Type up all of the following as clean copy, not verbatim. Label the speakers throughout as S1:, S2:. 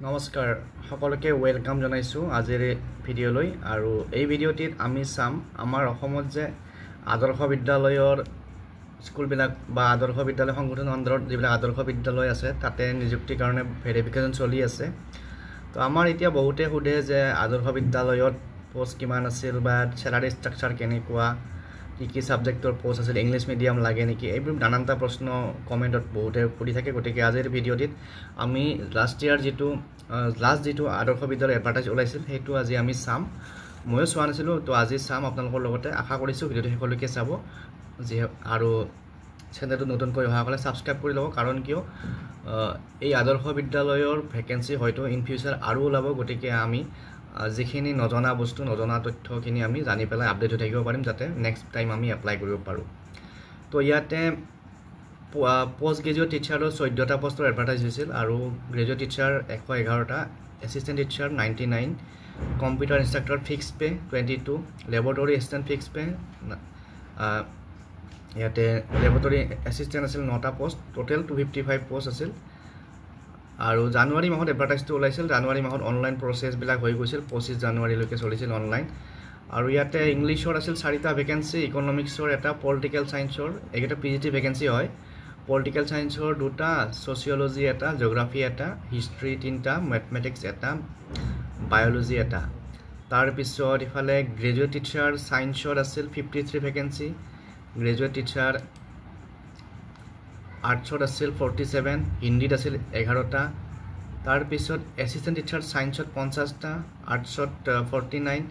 S1: নমস্কাৰ সকলোকে ওয়েলকাম জনাইছো আজিৰ ভিডিঅ'লৈ আৰু এই ভিডিঅ'টিত আমি চাম আমাৰ অসমত যে আদৰ্শ বিদ্যালয়ৰ স্কুলবিলাক বা আদৰ্শ বিদ্যালয় সংগঠনৰ আণ্ডাৰত যিবিলাক আদৰ্শ বিদ্যালয় আছে তাতে নিযুক্তিৰ কাৰণে ভেৰিফিকেশ্যন চলি আছে তো আমাৰ এতিয়া বহুতে সোধে যে আদৰ্শ বিদ্যালয়ত পোষ্ট কিমান আছিল বা স্যালাৰি ষ্ট্ৰাকচাৰ কেনেকুৱা কি সাবজেক্টৰ পোষ্ট আছিল ইংলিশ মিডিয়াম লাগে নেকি এইবোৰ নানানটা প্ৰশ্ন কমেন্টত বহুতে সুধি থাকে গতিকে আজিৰ ভিডিঅ'টিত আমি লাষ্ট যেটো আদৰ্শ বিদ্যালয় এডভাৰটাইজ ওলাইছিল সেইটো আজি আমি চাম ময়ো চোৱা নাছিলো তো আজি চাম আপোনালোকৰ লগতে আশা কৰিছো ভিডিঅ'টো শেষলৈকে চাব আৰু চেনেলটো নতুনকৈ অহা হ'লে সাবস্ক্ৰাইব কৰি লওক কাৰণ কিয় এই আদৰ্শ বিদ্যালয়ৰ ভ্যাকেন্সি হয়তো ইন ফিউচাৰ আৰু ওলাব গতিকে আমি যিখিনি নজনা বস্তু নজনা তথ্যখিনি আমি জানি পেলাই আপডেট হৈ থাকিব পাৰিম যাতে নেক্সট টাইম আমি এপ্লাই কৰিব পাৰো তো ইয়াতে পোষ্ট গ্ৰেজুৱেট টিচাৰৰ 14টা পোষ্টৰ এডভাৰটাইজ হৈছিল আৰু গ্ৰেজুৱেট টিচাৰ 111টা assistant teacher 99 computer instructor fix pay 22 laboratory assistant fix pay ইয়াতে ল্যাবৰেটৰী এসিস্ট্যান্ট আছিল 9টা পোষ্ট টোটাল 255 পোষ্ট আছিল আৰু জানুৱাৰী মাহত এডভাৰটাইজটো ওলাইছিল জানুৱাৰী মাহত অনলাইন প্ৰসেছ বিলাক হৈ গৈছিল 25 জানুৱাৰীলৈকে চলিছিল অনলাইন আৰু ইয়াতে ইংলিশৰ আছিল 4টা ভ্যাকেন্সি ইকনমিক্সৰ এটা পলিটিক্যাল সায়েন্সৰ এটা পিজিটি ভ্যাকেন্সি হয় পলিটিক্যাল সায়েন্সৰ দুটা সোশিয়োলজি এটা জিওগ্ৰাফি এটা হিষ্ট্ৰি তিনটা ম্যাথমেটিক্স এটা বায়োলজি এটা তাৰ পিছত ইফালে গ্ৰেজুৱেট টিচাৰ সায়েন্সৰ আছিল 53 ভ্যাকেন্সি গ্ৰেজুৱেট টিচাৰ আৰ্টছত আছিল 47 হিন্দীত আছিল 11টা তাৰ পিছত এসিস্ট্যান্ট টিচাৰ সায়েন্সত 50টা আৰ্টছত 49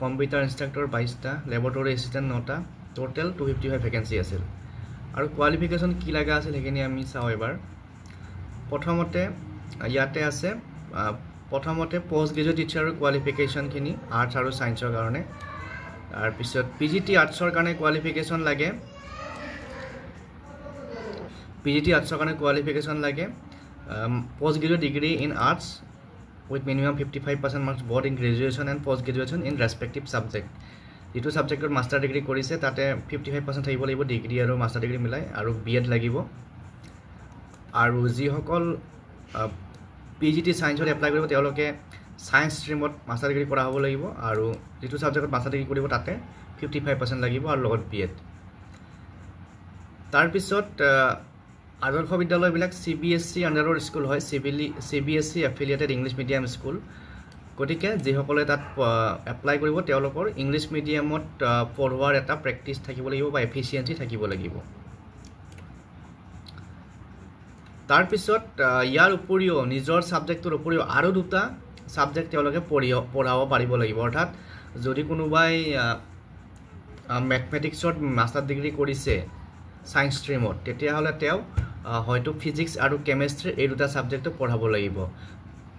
S1: কম্পিউটাৰ ইনষ্ট্ৰাক্টৰ 22টা ল্যাবৰেটৰী এসিস্ট্যান্ট 9টা টোটাল 255 ভ্যাকেন্সি আছিল আৰু কোৱালিফিকেশন কি লাগা আছিল হেখিনি আমি চাও এবাৰ প্ৰথমতে ইয়াতে আছে প্ৰথমতে পোষ্ট গ্ৰেজুৱেট টিচাৰৰ কোৱালিফিকেশন খিনি আৰ্টছ আৰু সায়েন্সৰ কাৰণে তাৰ পিছত পিজিটি আৰ্টছৰ কাৰণে কোৱালিফিকেশন লাগে PGT আৰ্টছৰ কাৰণে কোৱালিফিকেশন লাগে post graduate degree in arts with minimum 55% marks both in graduation and post graduation in respective subject যেটো সাবজেক্টৰ মাস্টাৰ ডিগ্ৰী কৰিছে তাতে 55% থাকিব লাগিব ডিগ্ৰী আৰু মাস্টাৰ ডিগ্ৰী মিলাই আৰু বিএড লাগিব আৰু যি সকল পিজিটি সায়েন্সত এপ্লাই কৰিব তেওঁলোকে সায়েন্স ষ্ট্ৰীমত মাস্টাৰ ডিগ্ৰী কৰা হ'ব লাগিব আৰু যেটো সাবজেক্টত মাস্টাৰ ডিগ্ৰী কৰিব তাতে 55% লাগিব আৰু লগত বিএড তাৰ পিছত আদৰ্শ বিদ্যালয়বিলাক CBSE আন্ডাৰৰ স্কুল হয় CBSE affiliated English medium school গতিকে যে সকলে তাত এপ্লাই কৰিব তেওঁলোকৰ ইংলিশ মিডিয়ামত পঢ়োৱাৰ এটা প্ৰেক্টিস থাকিব লাগিব বা এফিচিয়েন্সি থাকিব লাগিব তাৰ পিছত ইয়াৰ উপৰিও নিজৰ সাবজেক্টৰ উপৰিও আৰু দুটা সাবজেক্ট তেওঁলোকে পঢ়াব পাৰিব লাগিব অৰ্থাৎ যদি কোনোবাই ম্যাথমেটিক্সত মাস্টাৰ ডিগ্ৰী কৰিছে সায়েন্স ষ্ট্ৰীমত তেতিয়া হলে তেওঁ হয়তো ফিজিক্স আৰু কেমিষ্ট্ৰি এই দুটা সাবজেক্ট পঢ়াব লাগিব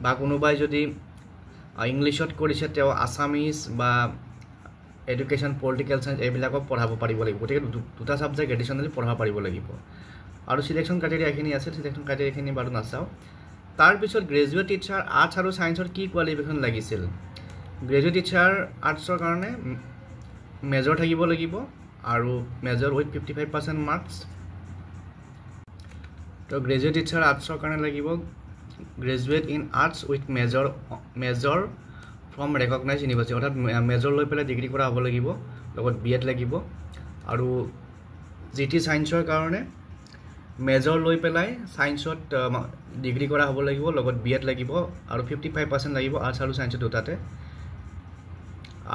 S1: বা কোনোবাই যদি ইংলিশত কৰিছে তেওঁ আসামিজ বা এডুকেশন পলিটিক্যাল সায়েন্স এইবিলাকক পঢ়াব পাৰিব লাগিব গতিকে দুটা সাবজেক্ট এডিশনালি পঢ়াব পাৰিব লাগিব আৰু সিলেকশন ক্ৰাইটেৰিয়া খিনি আছে সিলেকশন ক্ৰাইটেৰিয়া খিনি বাৰু নাচাও তাৰ পিছত গ্ৰেজুৱেট টিচাৰ আৰ্টছ আৰু সায়েন্সৰ কি কোৱালিফিকেশন লাগিছিল গ্ৰেজুৱেট টিচাৰ আৰ্টছৰ কাৰণে মেজৰ থাকিব লাগিব আৰু মেজৰ উইথ 55% মাৰ্কস তো গ্ৰেজুৱেট টিচাৰ আৰ্টছৰ কাৰণে লাগিব graduate in arts with major from recognized university অৰ্থাৎ মেজৰ লৈ পেলাই ডিগ্ৰী কৰা হ'ব লাগিব লগত বিএড লাগিব আৰু জিটি সায়েন্সৰ কাৰণে মেজৰ লৈ পেলাই সায়েন্সত ডিগ্ৰী কৰা হ'ব লাগিব লগত বিএড লাগিব আৰু 55% লাগিব আৰ্টছ আৰু সায়েন্স দুটাতে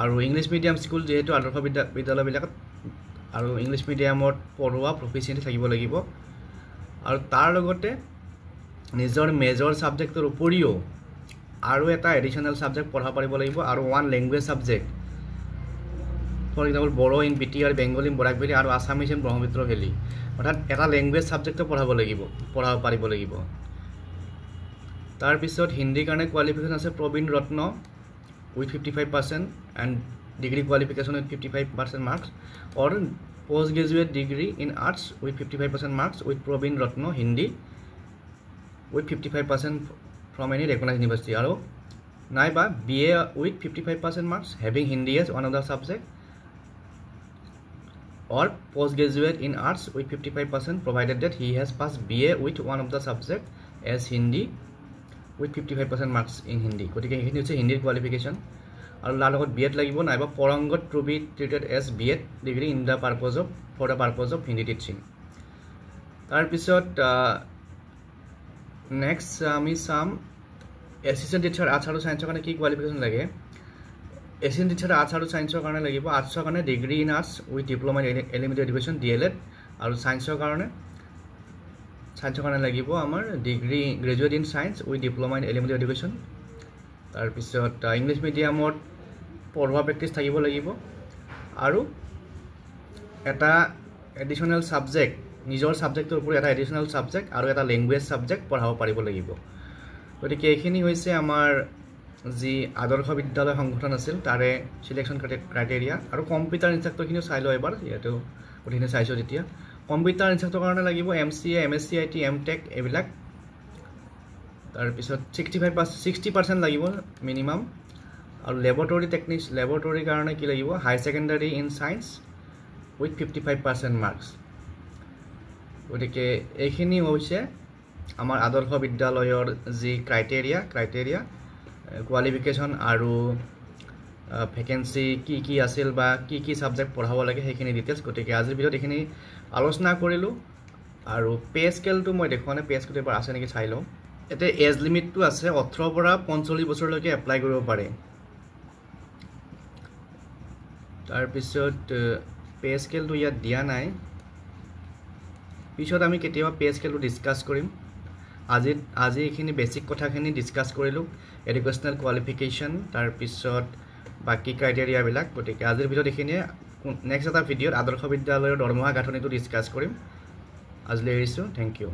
S1: আৰু ইংলিশ মিডিয়াম স্কুল যেহেতু আদৰ্শ বিদ্যালয়বিলাকত আৰু ইংলিশ মিডিয়ামত পঢ়োৱা প্ৰফিচিয়েন্সি থাকিব লাগিব আৰু তাৰ লগতে নিজৰ মেজৰ সাবজেক্টৰ উপৰিও আৰু এটা এডিশনাল সাবজেক্ট পঢ়া পাৰিব লাগিব আৰু one language subject for example Bodo in BTR Bengali Barak valley আৰু আসামিজ ইন ব্ৰহ্মপুত্ৰ ভেলী অৰ্থাৎ এটা ল্যাঙ্গুৱেজ সাবজেক্ট পঢ়াব পাৰিব লাগিব তাৰ পিছত হিন্দী কাৰণে কোৱালিফিকেশন আছে প্ৰবীণ ৰত্ন with 55% and degree qualification with 55% marks or postgraduate degree in arts with 55% marks with Probin Ratno Hindi with 55% from any recognized university aro naiba BA with 55% marks having Hindi as one of the subject or postgraduate in arts with 55% provided that he has passed BA with one of the subject as Hindi with 55% marks in Hindi গতিকে এইখিনি হৈছে হিন্দীৰ qualification আৰু তাৰ লগত B Ed লাগিব নাইবা পৰংগত to be treated as B Ed degree in the purpose of for the purpose of Hindi teaching তাৰপিছত নেক্সট আমি চাম এছিষ্টেণ্ট টিচাৰ আৰ্টছ আৰু ছায়েন্সৰ কাৰণে কি কোৱালিফিকেশ্যন লাগে এছিষ্টেণ্ট টিচাৰ আৰ্টছ আৰু ছায়েন্সৰ কাৰণে লাগিব আৰ্টছৰ কাৰণে degree in arts with diploma in elementary education DLED আৰু ছায়েন্সৰ কাৰণে লাগিব আমাৰ degree graduate in science with diploma in elementary education তাৰপিছত ইংলিছ মিডিয়ামত পঢ়োৱা প্ৰেক্টিছ থাকিব লাগিব আৰু এটা এডিশ্যনেল ছাবজেক্ট নিজৰ ছাবজেক্টৰ ওপৰত এটা এডিশ্যনেল ছাবজেক্ট আৰু এটা লেংগুৱেজ ছাবজেক্ট পঢ়াব পাৰিব লাগিব গতিকে এইখিনি হৈছে আমাৰ যি আদৰ্শ বিদ্যালয় সংগঠন আছিল তাৰে চিলেকশ্যন ক্ৰাইটেৰিয়া আৰু কম্পিউটাৰ ইনষ্ট্ৰাক্টৰখিনিও চাই লওঁ এবাৰ ইয়াতো গোটেইখিনি চাইছোঁ তেতিয়া কম্পিউটাৰ ইনষ্ট্ৰাক্টৰৰ কাৰণে লাগিব MCA MSc IT MTech এইবিলাক তাৰপিছত 60% লাগিব মিনিমাম আৰু লেবৰেটৰীৰ কাৰণে কি লাগিব high secondary in science with 55% marks গতিকে এইখিনি হৈছে আমাৰ আদৰ্শ বিদ্যালয়ৰ যি ক্ৰাইটেৰিয়া কোৱালিফিকেশ্যন আৰু ভেকেঞ্চি কি আছিল বা কি ছাবজেক্ট পঢ়াব লাগে সেইখিনি ডিটেইলছ গতিকে আজিৰ ভিডিঅ'ত এইখিনি আলোচনা কৰিলোঁ আৰু পে স্কেলটো মই দেখুওৱা নাই পে স্কেলটো এবাৰ আছে নেকি চাই লওঁ এতিয়া এজ লিমিটটো আছে 18 পৰা 45 বছৰলৈকে এপ্লাই কৰিব পাৰে তাৰপিছত পে স্কেলটো ইয়াত দিয়া নাই পিছত আমি কেতিয়াবা পে স্কেলটো ডিছকাছ কৰিম আজি এইখিনি বেছিক কথাখিনি ডিছকাছ কৰিলোঁ এডুকেশ্যনেল কোৱালিফিকেশ্যন তাৰপিছত বাকী ক্ৰাইটেৰিয়াবিলাক গতিকে আজিৰ ভিডিঅ'ত এইখিনিয়ে নেক্সট এটা ভিডিঅ'ত আদৰ্শ বিদ্যালয়ৰ দৰমহা গাঁথনিটো ডিছকাছ কৰিম আজিলৈ এৰিছোঁ থেংক ইউ